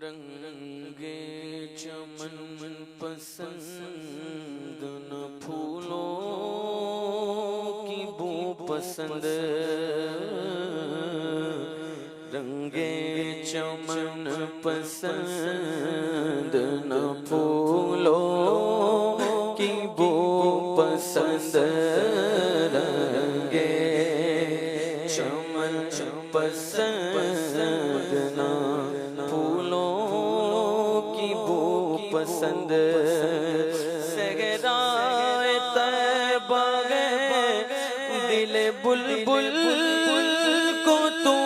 رنگے چمن پسند نہ پھولوں کی بو پسند، رنگے چمن پسند نہ پھولوں کی بو پسند، رنگے چمن پسند نہ پھولوں کی بو پسند، صحرائے طیبہ گئے دل بلبل کو تو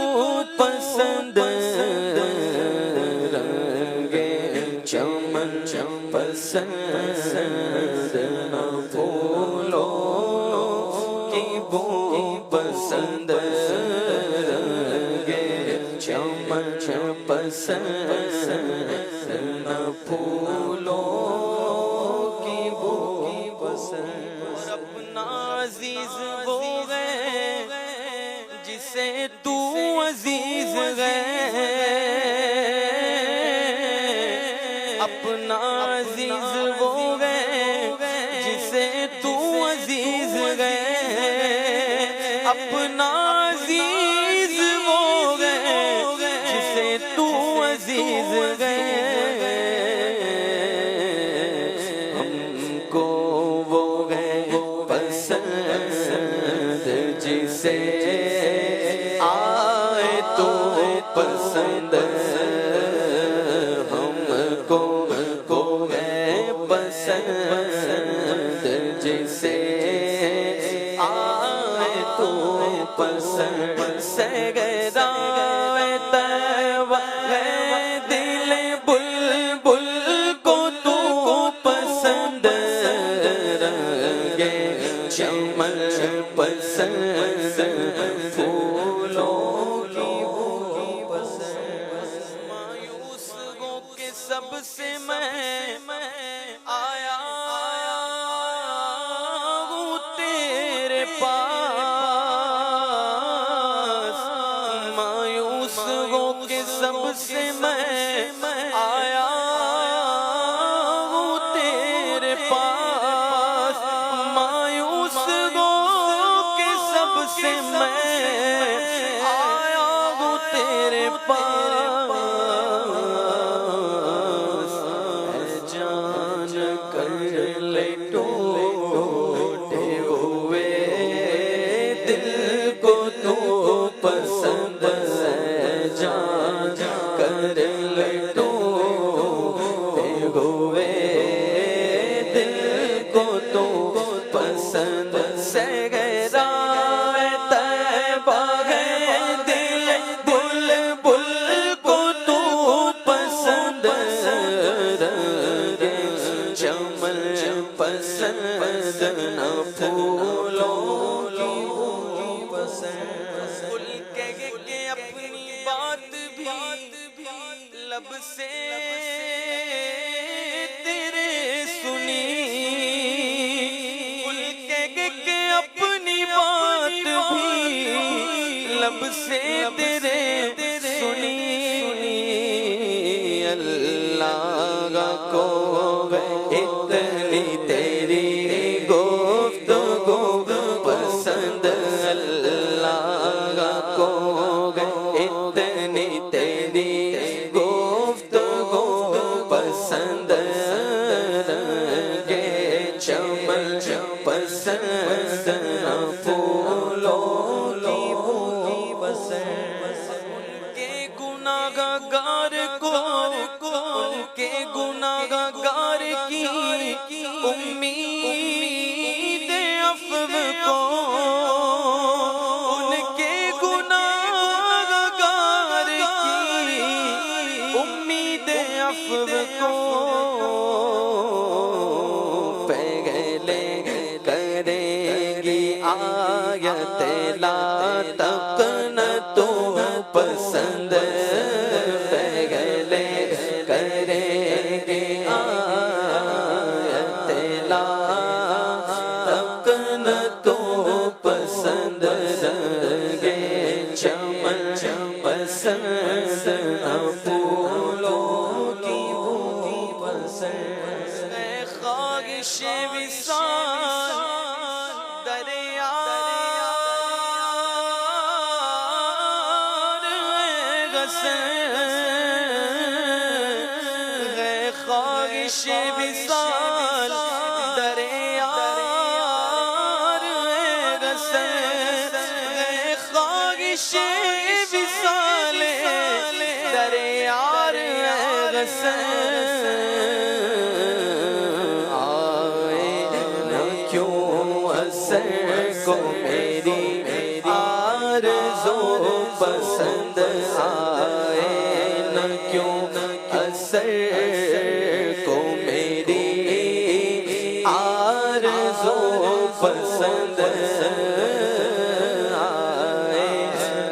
پسند، رنگے چمن پسند نہ پھولوں کی بو پسند، رنگے چمن پسند نہ پھولوں کی بو پسند۔ اور اپنا عزیز وہ ہے جسے تو عزیز ہے، اپنا عزیز وہ ہے جسے تو عزیز ہے، اپنا عزیز وہ ہے جسے تو عزیز ہے، ہم کو وہ ہے پسند جسے آئے تو پسند، ہم کو ہے پسند جسے آئے تو پسند، صحرائے طیبہ ہے دل بلبل کو تو پسند، رنگے چمن پسند پھولوں کی بو پسند، مایوس ہو کے سب سے میں آیا ہوں تیرے پاس، مایوس ہو کے سب سے میں آیا ہوں تیرے پاس، مایوس ہو کے سب سے میں آیا ہوں تیرے پاس، اے جان کر لے ٹوٹے ہوئے دل کو تو پسند، اے جان کر لے ٹوٹے ہوئے دل کو تو پسند، صحرائے طیبہ ہے دل بلبل کو تو پسند، رنگے چمن پسند نہ پھولوں کی بو پسند، بھول کے اپنی بات بھی لب سے تیرے سنی، بھول کے اپنی بات بھی لب سے تیرے سنی، اللہ کو اتنی تیری گفتگو پسند، اللہ کو اتنی تیری گفتگو پسند، رنگے چمن پسند نہ پھولوں کی بو پسند، ان کے گناہ گار کو ان کے گناہ گار کی امید عفو کو، ان کے گناہ گار کی امید عفو کو، پہلے کرے گی آیت لا تقنطوا تو پسند، پہلے کرے گی آیت لا تقنطوا پسند، رنگے چمن پسند نہ پھولوں خواہش وصال دریا ہے خواہش وصال دریا ہے خواہش وصال دریا کو میری آرزو پسند آئے نہ کیوں اثر کو میری آرزو پسند آئے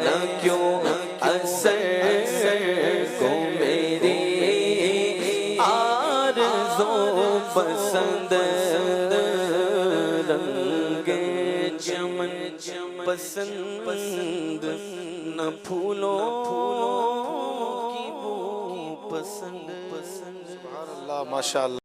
نہ کیوں اثر کو میری آرزو پسند چمن پسند نہ پھولوں کی بو پسند. سبحان اللہ، ماشاء اللہ.